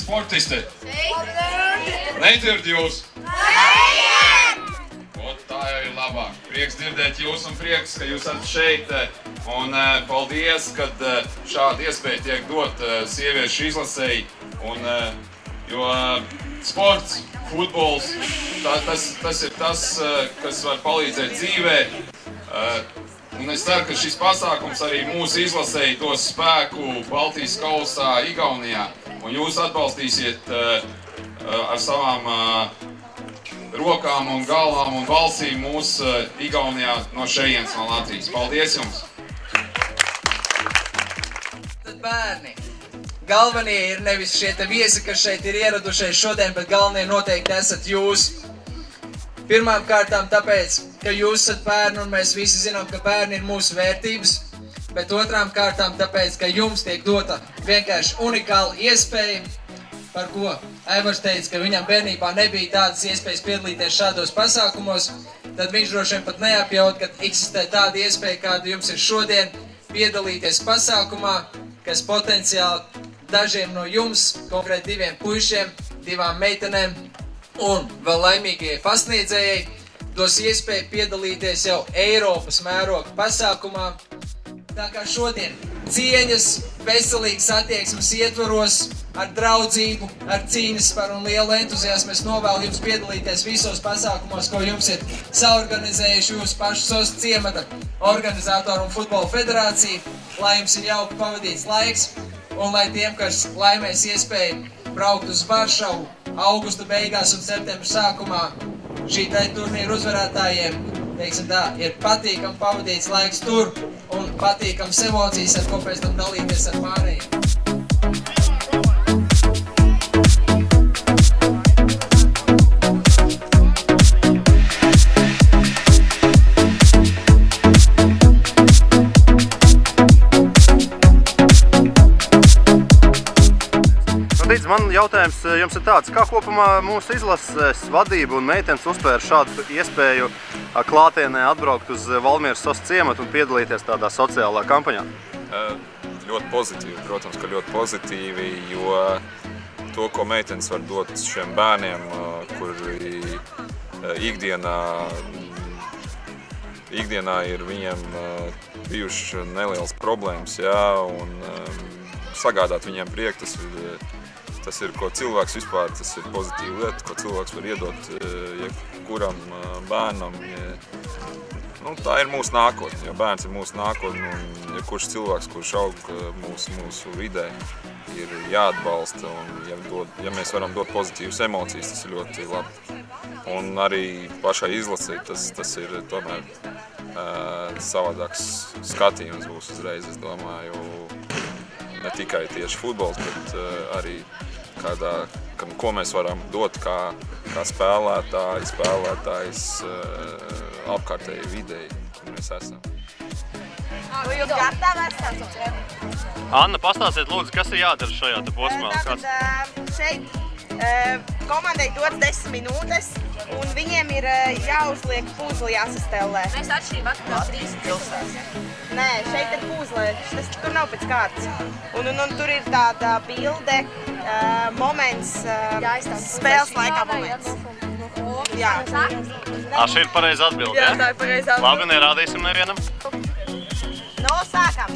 sportisti? Nedzird jūs? Tā jau ir labāk. Prieks dzirdēt jūs un prieks, ka jūs esat šeit. Un paldies, kad šāda iespēja tiek dot sieviešu izlasēji. Jo sports, futbols, tas ir tas, kas var palīdzēt dzīvē. Un es ceru, ka šis pasākums arī mūsu izlasēji dos spēku Baltijas kausā Igaunijā. Un jūs atbalstīsiet ar savām rokām un galvām un balsīm mūs Igaunijā no šejienes no Latvijas. Paldies jums! Tad bērni, galvenie ir nevis šie te viesi, kas šeit ir ieradušies šodien, bet galvenie noteikti esat jūs. Pirmām kārtām tāpēc, ka jūs esat bērni un mēs visi zinām, ka bērni ir mūsu vērtības, bet otrām kārtām tāpēc, ka jums tiek dota vienkārši unikāla iespēja, par ko Aivars teica, ka viņam bērnībā nebija tādas iespējas piedalīties šādos pasākumos, tad viņš droši vien pat neapjaut, ka eksistē tāda iespēja, kāda jums ir šodien, piedalīties pasākumā, kas potenciāli dažiem no jums, konkrēti 2 puišiem, 2 meitenēm un vēl laimīgajai pasniedzējai, dos iespēju piedalīties jau Eiropas mēroga pasākumā. Tā kā šodien cieņas, veselīgas attieksmes ietvaros, ar draudzību, ar cīņas par un lielu entuziasmu es novēlu jums piedalīties visos pasākumos, ko jums ir saorganizējuši jūsu pašu SOS ciemata organizātoru un futbola federācija, lai jums ir jauki pavadīts laiks un lai tiem, kas laimēs iespēju braukt uz Varšavu augusta beigās un septembra sākumā, šī turnīra uzvarētājiem, teiksim tā, ir patīkam pavadīts laiks tur un patīkams emocijas, ar ko pēc tam dalīties ar pārējiem. Man jautājums jums ir tāds, kā kopumā mūsu izlases vadība un meitenes uztvēra šādu iespēju klātienē atbraukt uz Valmieras SOS ciematu un piedalīties tādā sociālā kampaņā? Ļoti pozitīvi, protams, ka ļoti pozitīvi, jo to, ko meitenes var dot šiem bērniem, kuri ikdienā ir viņiem bijuši nelielas problēmas, jā, un sagādāt viņiem prieku, tas ir, ko cilvēks vispār, tas ir pozitīva lieta, ko cilvēks var iedot jebkuram bērnam. Tā ir mūsu nākotne, jo bērns ir mūsu nākotne, un jebkurš cilvēks, kurš aug mūsu vidē, ir jāatbalsta, un ja mēs varam dot pozitīvas emocijas, tas ir ļoti labi. Un arī pašai izlasē tas ir tomēr savādāks skatījums būs uzreiz, es domāju, ne tikai tieši futbols, bet arī ko mēs varam dot kā spēlētājs apkārtēji videi, kur mēs esam. Jūs gatavs esat? Anna, pastāstiet lūdzu, kas ir jādara šajā posmā? Šeit komandai dots 10 minūtes, un viņiem ir jāuzliek puzli, jāsastelē. Mēs atšķirībā no 3 pilsēs. Nē, šeit ir puzle, tur nav pēc kārtas. Un tur ir tāda bilde, moments, spēles laikā moments. Jā. Šī ir pareiza atbilde, jā? Jā, tā ir pareiza atbilde. Labi, nerādīsim nevienam. Sākam!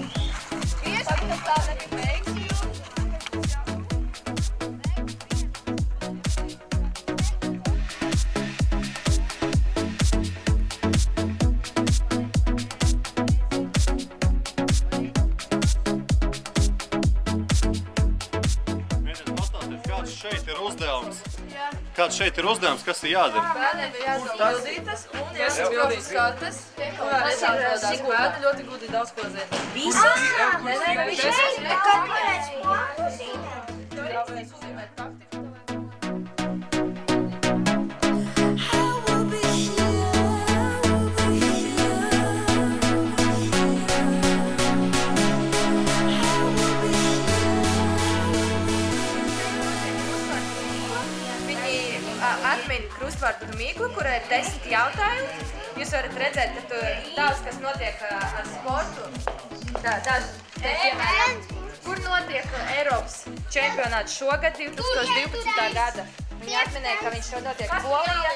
Kāds šeit ir uzdevums, kas ir jādara? Bērniem ir jāizpildītas un jāizpildīs kartes. Mēs atbildās bērni ļoti gudri daudz ko zina. Visas? Nē, atmin krustvārdu mīklu, kurai ir 10 jautājumi. Jūs varat redzēt, ka tur daudz, kas notiek ar sportu. piemēram, kur notiek Eiropas čempionāts šogad, 2012. gada. Viņi atminēja, ka viņš šodien notiek Polijā,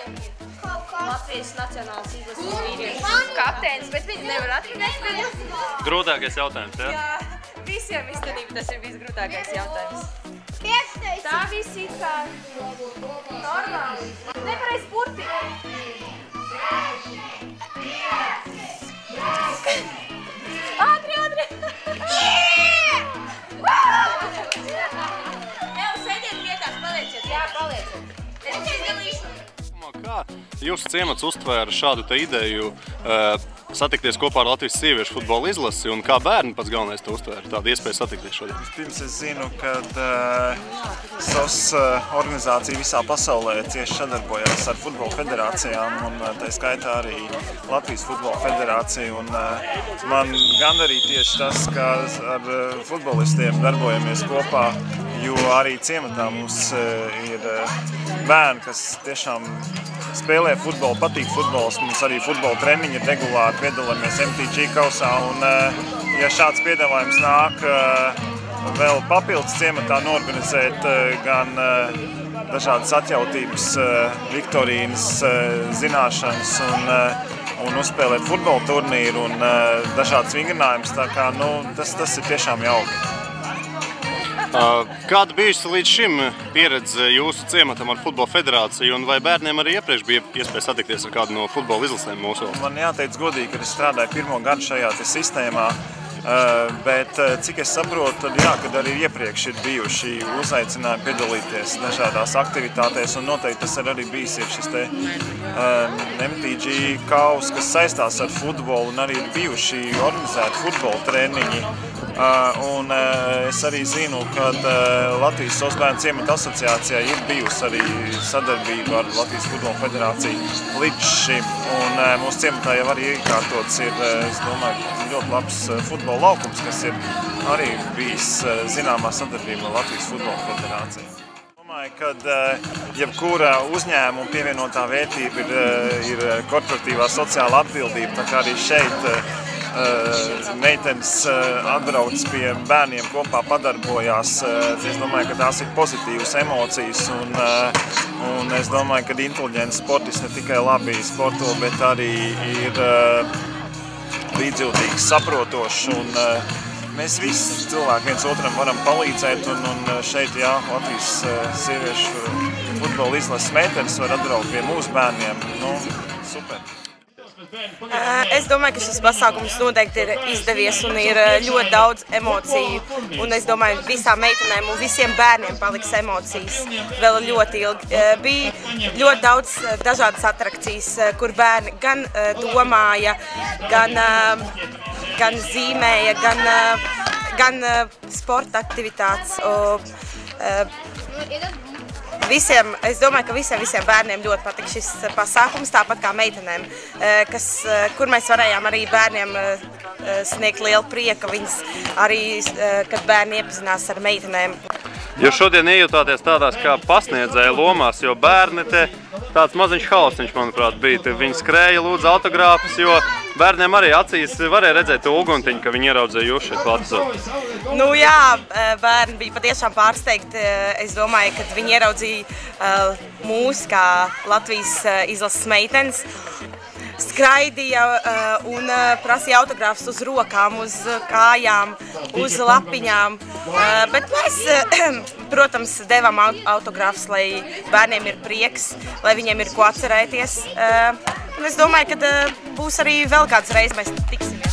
Latvijas nacionālās izlases vīriešu kapteinis, bet viņi nevar atminēt. Grūtākais jautājums, jā? Jā, visiem īstenībā tas ir visgrūtākais jautājums. Tā viss ir kā normāli. Nepareiz burti. Ātri, ātri! Jau sēdiet vietās, palieciet. Jā, palieciet. Es izdalīšu. Kā jūsu ciemats uztvēra šādu te ideju satikties kopā ar Latvijas sieviešu futbola izlasi un kā bērni pats galvenais to uztvēra, tādu iespēju satikties šodien? Pirms es zinu, ka SOS organizācija visā pasaulē cieši sadarbojās ar futbola federācijām un tā skaitā arī Latvijas futbola federāciju. Un man gandarīja tieši tas, ka ar futbolistiem darbojamies kopā, jo arī ciematā mums ir bērni, kas tiešām spēlē futbolu, patīk futbols. Mums arī futbola treniņi ir regulāri, piedalāmies MTG kausā. Un, ja šāds piedāvājums nāk vēl papildus ciematā norganizēt gan dažādas atjautības, viktorīnas, zināšanas un uzspēlēt futbola turnīru un dažādas vingrinājumus, tā kā tas ir tiešām jauki. Kāda bijusi līdz šim pieredze jūsu ciematam ar futbola federāciju un vai bērniem arī iepriekš bija iespēja satikties ar kādu no futbola izlasēm mūsu valstī? Man jāteic godīgi, ka es strādāju pirmo gadu šajā sistēmā, bet cik es saprotu, tad jā, kad arī iepriekš ir bijuši uzaicinājumi piedalīties dažādās aktivitātēs un noteikti tas arī bijis ir šis te MTG kaus, kas saistās ar futbolu un arī ir bijuši organizēti futbola treniņi. Un es arī zinu, ka Latvijas SOS bērnu ciemata asociācijā ir bijusi arī sadarbība ar Latvijas futbola federāciju līdz šim. Un mūsu ciematā jau arī iekārtots ir, es domāju, ļoti labs futbola laukums, kas ir arī bijis zināmā sadarbība ar Latvijas futbola federāciju. Es domāju, ka jebkura uzņēmuma pievienotā vērtība ir korporatīvā sociāla atbildība, tā kā arī šeit meitenes atbrauc pie bērniem kopā padarbojās. Es domāju, ka tās ir pozitīvas emocijas un es domāju, ka inteliģents sportists ne tikai labi sporto, bet arī ir līdzjūtīgs, saprotošs un mēs visi cilvēki viens otram varam palīdzēt un šeit, jā, Latvijas sieviešu futbola izlases meitenes var atbraukt pie mūsu bērniem. Super! Es domāju, ka šis pasākums noteikti ir izdevies un ir ļoti daudz emociju. Un es domāju, ka visām meitenēm un visiem bērniem paliks emocijas vēl ļoti ilgi. Bija ļoti daudz dažādas atrakcijas, kur bērni gan domāja, gan zīmēja, gan sporta aktivitātes. Es domāju, ka visiem bērniem ļoti patīk šis pasākums, tāpat kā meitenēm, kur mēs varējām arī bērniem sniegt lielu prieku, kad bērni iepazinās ar meitenēm. Jūs šodien iejutāties tādās kā pasniedzēja lomās, jo bērni te tāds maziņš hausiņš, manuprāt, bija. Viņi skrēja, lūdza autogrāfus, jo bērniem arī acīs varēja redzēt to uguntiņu, ka viņi ieraudzīja jūs šeit klātesot. Nu jā, bērni bija patiešām pārsteigti. Es domāju, ka viņi ieraudzīja mūs kā Latvijas izlases meitenes. Skraidīja un prasīja autogrāfus uz rokām, uz kājām, uz lapiņām. Bet mēs, protams, devām autogrāfus, lai bērniem ir prieks, lai viņiem ir ko atcerēties. Un es domāju, ka būs arī vēl kāds reizes mēs tiksimies.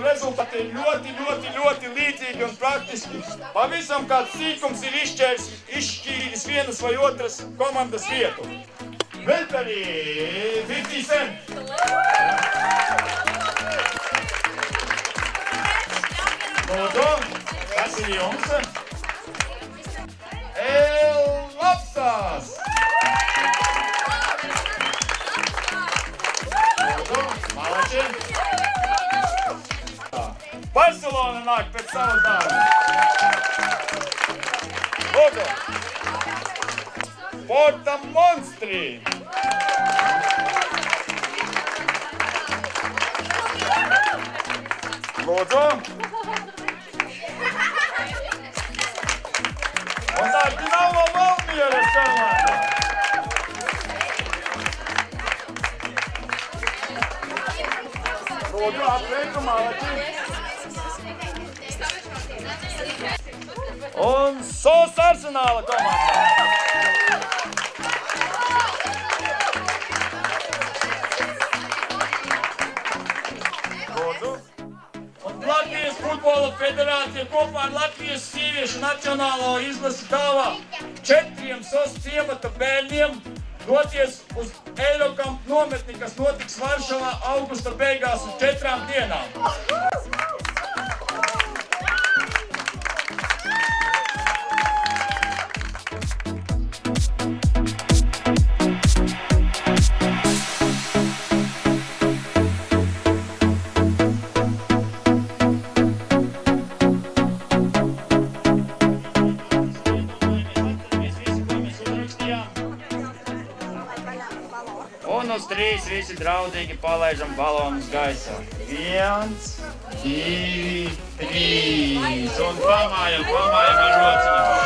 Rezultāti ir ļoti līdzīgi un praktiski. Pavisam kāds sīkums ir izšķīris vienas vai otras komandas vietu. Velteri, 50 cent! Lūdzu, kas ir jums? Lapsās! Lūdzu, malači! Barcelona nāk pēc savas dāmas. Lūdzu. Porta Monstri. Lūdzu. Un tā ir Dinamo Valmieras komanda. Lūdzu, apsveikumā, un SOS Arsenāla komanda. Lūdzu. Un Latvijas futbola federācija kopā ar Latvijas sieviešu nacionālo izlasi dāvā 4 SOS ciemata bērniem doties uz Eirokamp nometni, kas notiks Varšavā augusta beigās uz 4 dienām. Un uz 3 visi draudīgi palaižam balonus gaisā. 1, 2, 3. Un pamājam ar rociņām.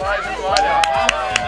Laižam vaļā.